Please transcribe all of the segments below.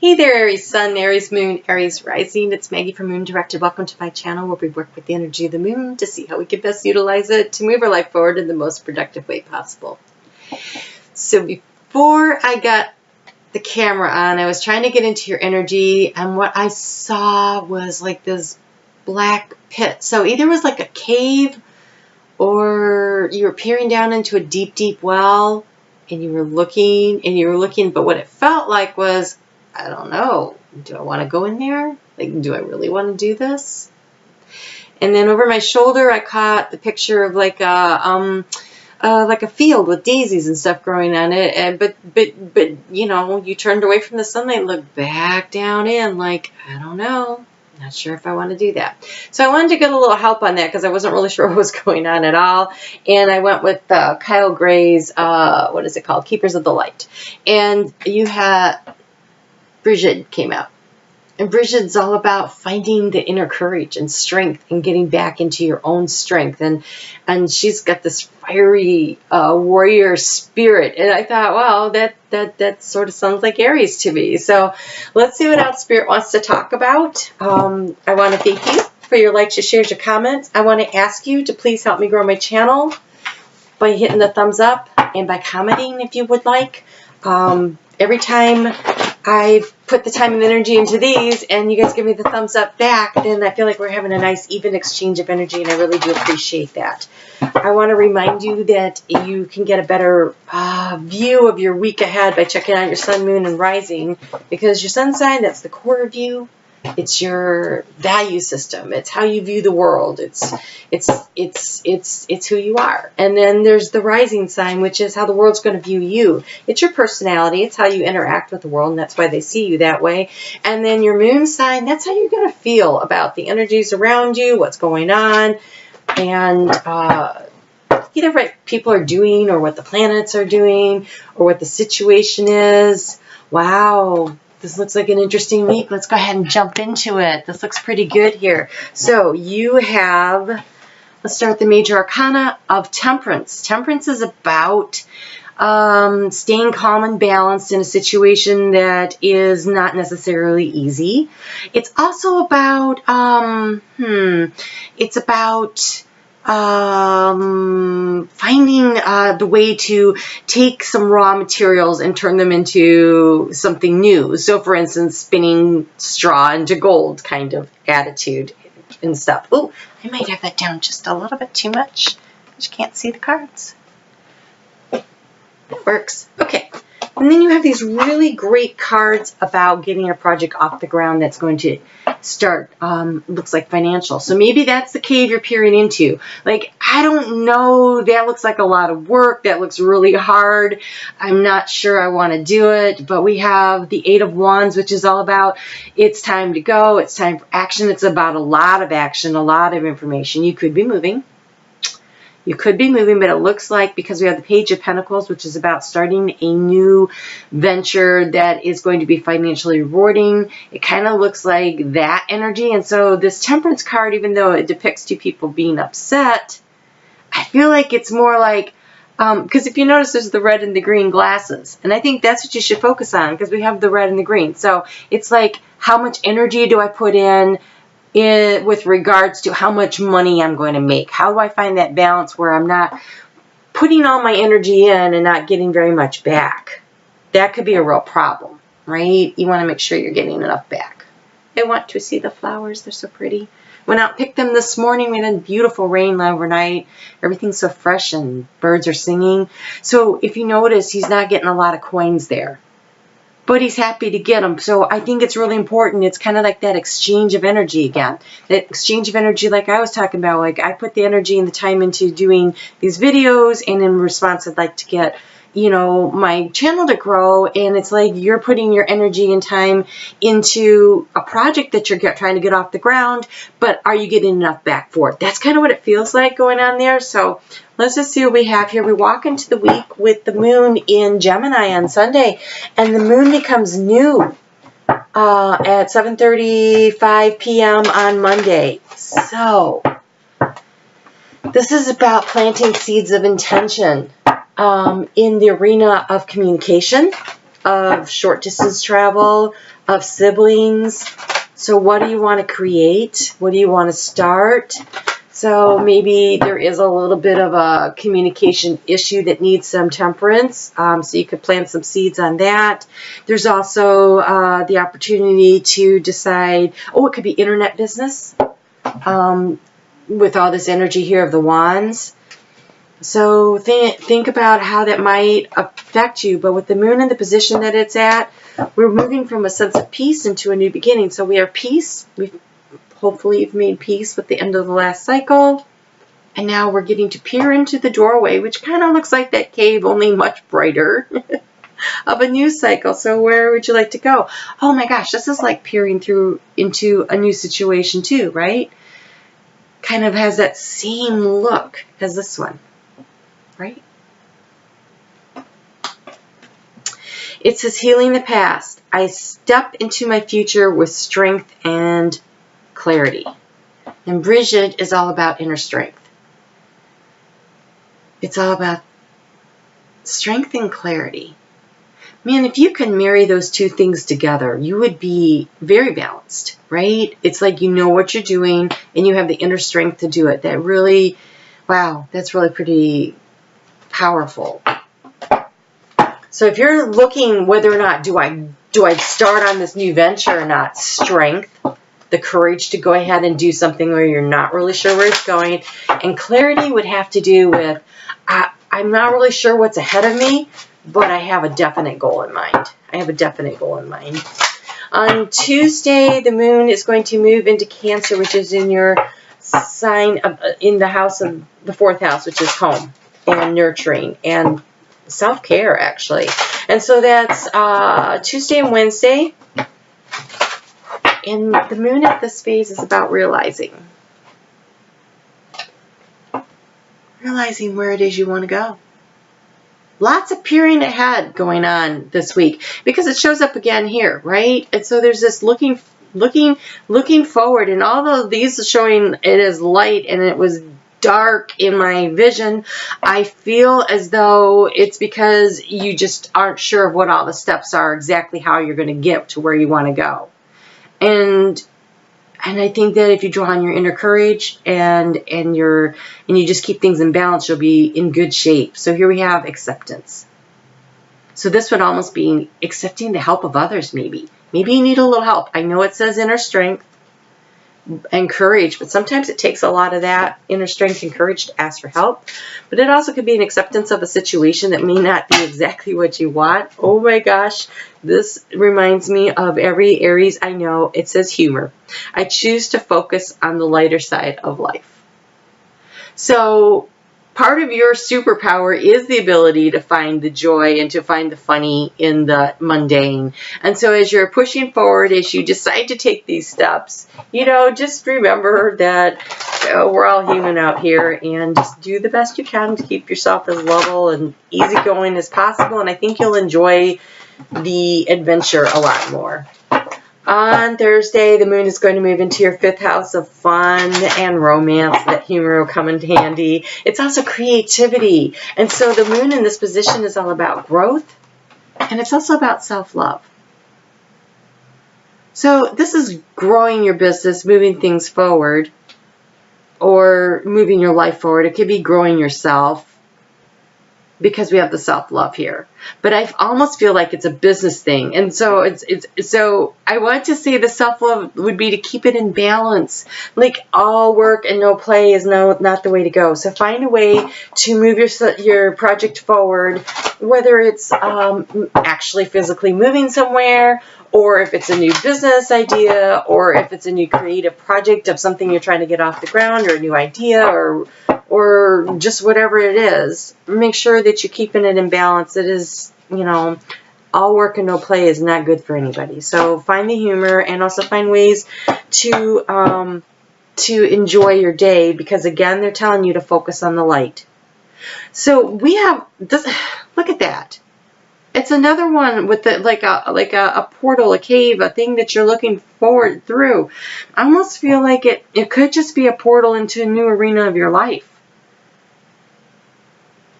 Hey there, Aries Sun, Aries Moon, Aries Rising. It's Maggie from Moon Directed. Welcome to my channel where we work with the energy of the moon to see how we can best utilize it to move our life forward in the most productive way possible. So before I got the camera on, I was trying to get into your energy, and what I saw was like this black pit. So either it was like a cave or you were peering down into a deep, deep well, and you were looking, but what it felt like was, I don't know, do I want to go in there? Like, do I really want to do this? And then over my shoulder, I caught the picture of like a field with daisies and stuff growing on it. And but you know, you turned away from the sunlight and looked back down in, like, I don't know. Not sure if I want to do that. So I wanted to get a little help on that because I wasn't really sure what was going on at all. And I went with Kyle Gray's, what is it called? Keepers of the Light. And you had Brigitte came out. And Brigitte's all about finding the inner courage and strength and getting back into your own strength. And she's got this fiery warrior spirit. And I thought, well, that sort of sounds like Aries to me. So let's see what else Spirit wants to talk about. I want to thank you for your likes, your shares, your comments. I want to ask you to please help me grow my channel by hitting the thumbs up and by commenting if you would like. Every time I put the time and energy into these and you guys give me the thumbs up back, then I feel like we're having a nice even exchange of energy, and I really do appreciate that. I want to remind you that you can get a better view of your week ahead by checking out your sun, moon, and rising, because your sun sign, that's the core of you. It's your value system. It's how you view the world. It's who you are. And then there's the rising sign, which is how the world's going to view you. It's your personality. It's how you interact with the world, and that's why they see you that way. And then your moon sign, that's how you're going to feel about the energies around you, what's going on, and either what people are doing or what the planets are doing or what the situation is. Wow. This looks like an interesting week. Let's go ahead and jump into it. This looks pretty good here. So you have, let's start with the major arcana of Temperance. Temperance is about staying calm and balanced in a situation that is not necessarily easy. It's also about, it's about finding the way to take some raw materials and turn them into something new. So for instance, spinning straw into gold kind of attitude and stuff. Oh, I might have that down just a little bit too much. I just can't see the cards. That works. Okay. And then you have these really great cards about getting your project off the ground that's going to start, looks like financial. So maybe that's the cave you're peering into. Like, I don't know, that looks like a lot of work. That looks really hard. I'm not sure I want to do it. But we have the Eight of Wands, which is all about it's time to go. It's time for action. It's about a lot of action, a lot of information. You could be moving. You could be moving, but it looks like, because we have the Page of Pentacles, which is about starting a new venture that is going to be financially rewarding. It kind of looks like that energy. And so this Temperance card, even though it depicts two people being upset, I feel like it's more like, because if you notice, there's the red and the green glasses. And I think that's what you should focus on, because we have the red and the green. So it's like, how much energy do I put in with regards to how much money I'm going to make? How do I find that balance where I'm not putting all my energy in and not getting very much back? That could be a real problem, right? You want to make sure you're getting enough back. I want to see the flowers. They're so pretty. Went out and picked them this morning. We had beautiful rain overnight. Everything's so fresh and birds are singing. So if you notice, he's not getting a lot of coins there, but he's happy to get them. So I think it's really important. It's kind of like that exchange of energy again. That exchange of energy, like I was talking about, like I put the energy and the time into doing these videos, and in response, I'd like to get, you know, my channel to grow. And it's like you're putting your energy and time into a project that you're trying to get off the ground, but are you getting enough back for it? That's kind of what it feels like going on there. So let's just see what we have here. We walk into the week with the moon in Gemini on Sunday, and the moon becomes new at 7:35 p.m. on Monday. So this is about planting seeds of intention in the arena of communication, of short distance travel, of siblings. So what do you want to create? What do you want to start? So maybe there is a little bit of a communication issue that needs some temperance. So you could plant some seeds on that. There's also the opportunity to decide, it could be internet business with all this energy here of the wands. So think about how that might affect you. But with the moon in the position that it's at, we're moving from a sense of peace into a new beginning. So we are peace. Hopefully you've made peace with the end of the last cycle. And now we're getting to peer into the doorway, which kind of looks like that cave, only much brighter, of a new cycle. So where would you like to go? Oh my gosh, this is like peering through into a new situation too, right? Kind of has that same look as this one, right? It says, healing the past. I step into my future with strength and clarity. And Bridget is all about inner strength. It's all about strength and clarity. Man, if you can marry those two things together, you would be very balanced, right? It's like you know what you're doing and you have the inner strength to do it. That really, wow, that's really pretty powerful. So if you're looking whether or not do I start on this new venture or not, strength, the courage to go ahead and do something where you're not really sure where it's going. And clarity would have to do with, I'm not really sure what's ahead of me, but I have a definite goal in mind. I have a definite goal in mind. On Tuesday, the moon is going to move into Cancer, which is in your sign, in the house of the 4th house, which is home and nurturing and self-care, actually. And so that's Tuesday and Wednesday. And the moon at this phase is about realizing where it is you want to go. Lots of peering ahead going on this week because it shows up again here, right? And so there's this looking forward, and although these are showing it as light and it was dark in my vision, I feel as though it's because you just aren't sure of what all the steps are, exactly how you're going to get to where you want to go. And I think that if you draw on your inner courage and you just keep things in balance, you'll be in good shape. So here we have acceptance. So this would almost be accepting the help of others, maybe. Maybe you need a little help. I know it says inner strength and courage, but sometimes it takes a lot of that inner strength and courage to ask for help. But it also could be an acceptance of a situation that may not be exactly what you want. Oh my gosh, this reminds me of every Aries I know. It says humor. I choose to focus on the lighter side of life. So part of your superpower is the ability to find the joy and to find the funny in the mundane. And so as you're pushing forward, as you decide to take these steps, just remember that we're all human out here, and just do the best you can to keep yourself as level and easygoing as possible. And I think you'll enjoy the adventure a lot more. On Thursday, the moon is going to move into your 5th house of fun and romance. That humor will come in handy. It's also creativity. And so the moon in this position is all about growth, and it's also about self-love. So this is growing your business, moving things forward, or moving your life forward. It could be growing yourself, because we have the self-love here. But I almost feel like it's a business thing. And so so I want to say the self-love would be to keep it in balance. Like all work and no play is not the way to go. So find a way to move your project forward, whether it's actually physically moving somewhere, or if it's a new business idea, or if it's a new creative project of something you're trying to get off the ground, or a new idea, or just whatever it is. Make sure that you're keeping it in balance. It is, all work and no play is not good for anybody. So find the humor, and also find ways to enjoy your day, because again, they're telling you to focus on the light. So we have this. Look at that. It's another one with like a portal, a cave, a thing that you're looking forward through. I almost feel like it could just be a portal into a new arena of your life.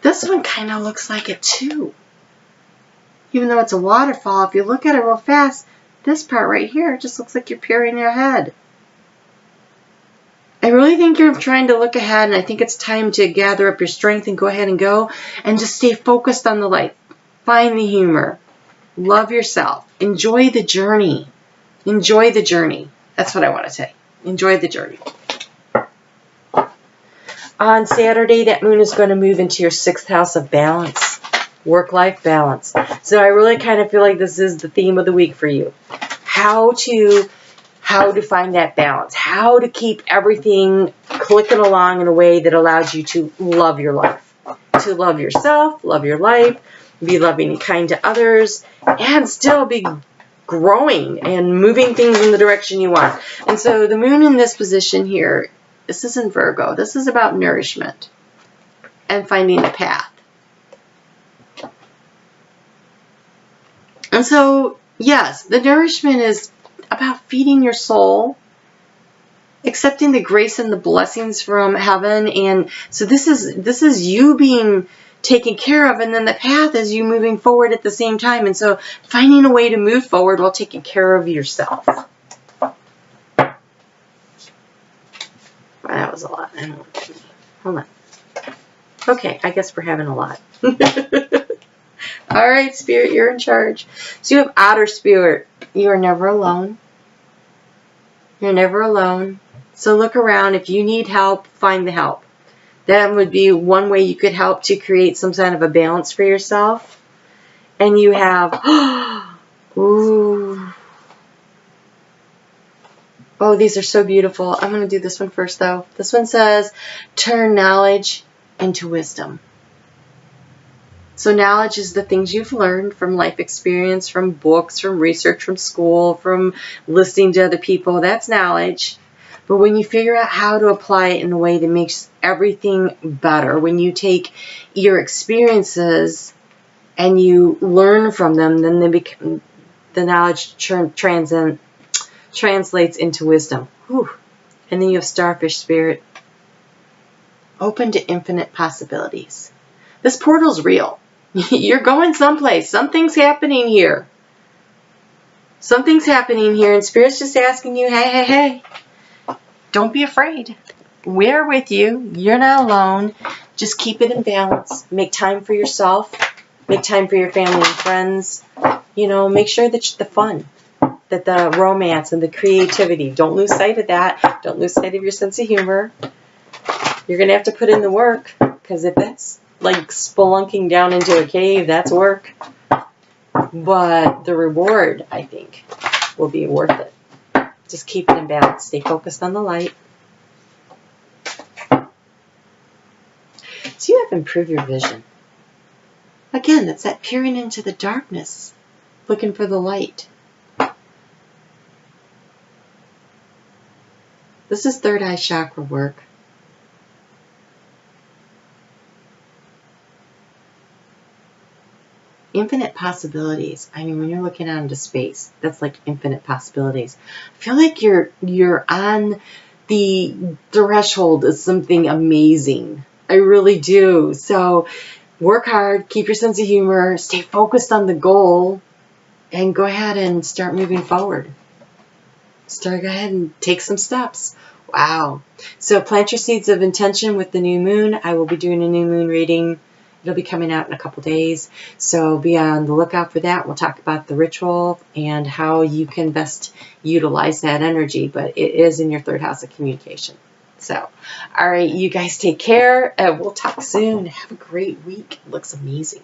This one kind of looks like it too. even though it's a waterfall, if you look at it real fast, this part right here just looks like you're peering ahead. I really think you're trying to look ahead, and I think it's time to gather up your strength and go ahead and go and just stay focused on the light. Find the humor. Love yourself. Enjoy the journey. Enjoy the journey. That's what I want to say. Enjoy the journey. On Saturday, that moon is going to move into your 6th house of balance. Work-life balance. So I really kind of feel like this is the theme of the week for you. How to find that balance. How to keep everything clicking along in a way that allows you to love your life. To love yourself, love your life, be loving and kind to others, and still be growing and moving things in the direction you want. And so the moon in this position here, this is in Virgo. This is about nourishment and finding a path. And so, yes, the nourishment is about feeding your soul, accepting the grace and the blessings from heaven. And so this is you being taken care of, and then the path is you moving forward at the same time. And so finding a way to move forward while taking care of yourself. Well, that was a lot. Hold on. Okay, I guess we're having a lot. All right, Spirit, you're in charge. So you have Otter Spirit. You are never alone. You're never alone. So look around. If you need help, find the help. That would be one way you could help to create some kind of a balance for yourself. And you have, ooh. Oh, these are so beautiful. I'm going to do this one first, though. This one says, turn knowledge into wisdom. So knowledge is the things you've learned from life experience, from books, from research, from school, from listening to other people. That's knowledge. But when you figure out how to apply it in a way that makes everything better, when you take your experiences and you learn from them, then they become, the knowledge translates into wisdom. Whew. And then you have Starfish Spirit. Open to infinite possibilities. This portal's real. You're going someplace. Something's happening here. Something's happening here, and Spirit's just asking you, hey, hey, hey. Don't be afraid. We're with you. You're not alone. Just keep it in balance. Make time for yourself. Make time for your family and friends. You know, make sure that the fun, that the romance and the creativity, don't lose sight of that. Don't lose sight of your sense of humor. You're going to have to put in the work, because if that's like spelunking down into a cave, that's work. But the reward, I think, will be worth it. Just keep it in balance. Stay focused on the light. So you have improved your vision. Again, it's that peering into the darkness, looking for the light. This is third eye chakra work. Infinite possibilities. I mean, when you're looking out into space, that's like infinite possibilities. I feel like you're on the threshold of something amazing. I really do. So work hard, keep your sense of humor, stay focused on the goal, and go ahead and start moving forward. Go ahead and take some steps. Wow. So plant your seeds of intention with the new moon. I will be doing a new moon reading. It'll be coming out in a couple days, so be on the lookout for that. We'll talk about the ritual and how you can best utilize that energy, but it is in your third house of communication. So, all right, you guys take care. We'll talk soon. Have a great week. It looks amazing.